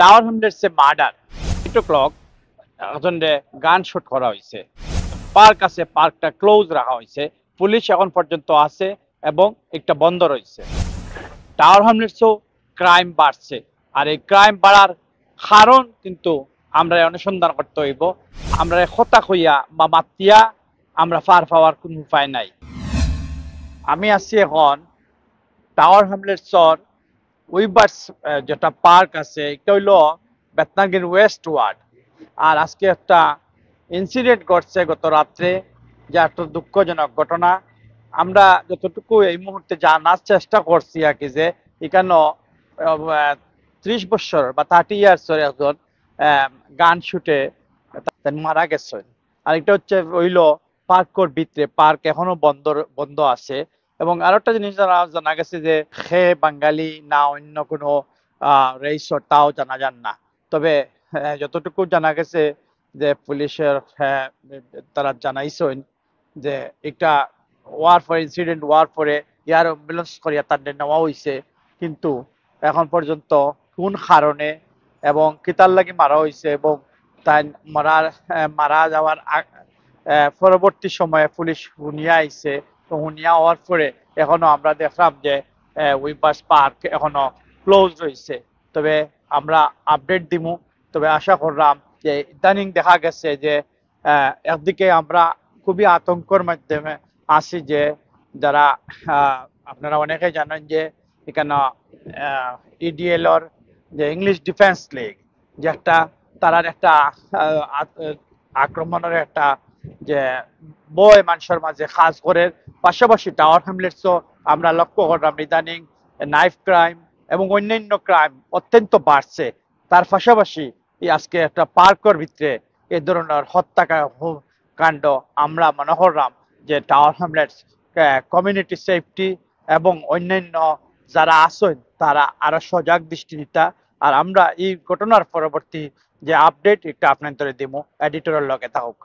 Tower হ্যামলেটসে murder 8 o'clock একজনে গান shoot করা হয়েছে। পার্ক আছে, পার্কটা ক্লোজ রাখা হয়েছে। পুলিশ এখন পর্যন্ত আছে এবং একটা বন্ধ রয়েছে। টাওয়ার হ্যামলেটসও ক্রাইম বাড়ছে, আর এই ক্রাইম বাড়ার কারণ কিন্তু আমরা অনুসন্ধান করতে হইব। আমরা হতাশ হইয়া বা মাতিয়া আমরা পার পাওয়ার কোনো উপায় নাই। আমি আছি এখন টাওয়ার হ্যামলেটসর উইবার্স যেটা পার্ক আছে, এটা হইল বেতনাগির ওয়েস্ট ওয়ার্ড। আর আজকে একটা ইনসিডেন্ট ঘটছে গত রাত্রে, যা একটা দুঃখজনক ঘটনা। আমরা যতটুকু এই মুহূর্তে জানার চেষ্টা করছি আর কি, যে এখানে 30 বছর বা 30 ইয়ার্সের একজন গান শুটে মারা গেছেন। আর এটা হচ্ছে হইল পার্কর ভিতরে, পার্ক এখনো বন্ধ বন্ধ আছে। এবং আরো একটা জিনিস জানা গেছে যে সে বাঙালি না অন্য কোনো রেইসর তাও জানা যান না। তবে যতটুকু জানা গেছে যে পুলিশের তারা জানাইছেন যে একটা ওয়ার পরে ইনসিডেন্ট ওয়ার পরে এয়ার অ্যাম্বুলেন্স করিয়া তাদের নেওয়া হয়েছে, কিন্তু এখন পর্যন্ত কোন কারণে এবং কিতার লাগি মারা হয়েছে এবং তাই মারা যাওয়ার পরবর্তী সময়ে পুলিশ হুনিয়া আইছে। তো হুনিয়া হওয়ার পরে এখনো আমরা দেখলাম যে উইবার্স পার্ক এখনো ক্লোজ রয়েছে। তবে আমরা আপডেট দিমু। তবে আশা করলাম যে ইদানিং দেখা গেছে যে একদিকে আমরা খুবই আতঙ্কর মাধ্যমে আছি, যে যারা আপনারা অনেকে জানেন যে এখানে ইডিএলর যে ইংলিশ ডিফেন্স লিগ, যে একটা তারার একটা আক্রমণের একটা যে বয় মানুষের মাঝে কাজ করে। পাশাপাশি টাওয়ার হ্যামলেটসও আমরা লক্ষ্য করলাম ইদানিং নাইফ ক্রাইম এবং অন্যান্য ক্রাইম অত্যন্ত বাড়ছে। তার পাশাপাশি আজকে একটা পার্কের ভিতরে এ ধরনের হত্যাকাণ্ড আমরা মনে করলাম যে টাওয়ার হ্যামলেটস কমিউনিটি সেফটি এবং অন্যান্য যারা আছেন তারা আরো সজাগ দৃষ্টি দিতা। আর আমরা এই ঘটনার পরবর্তী যে আপডেট এটা আপনাদের দিব, এডিটরের লগে থাকুক।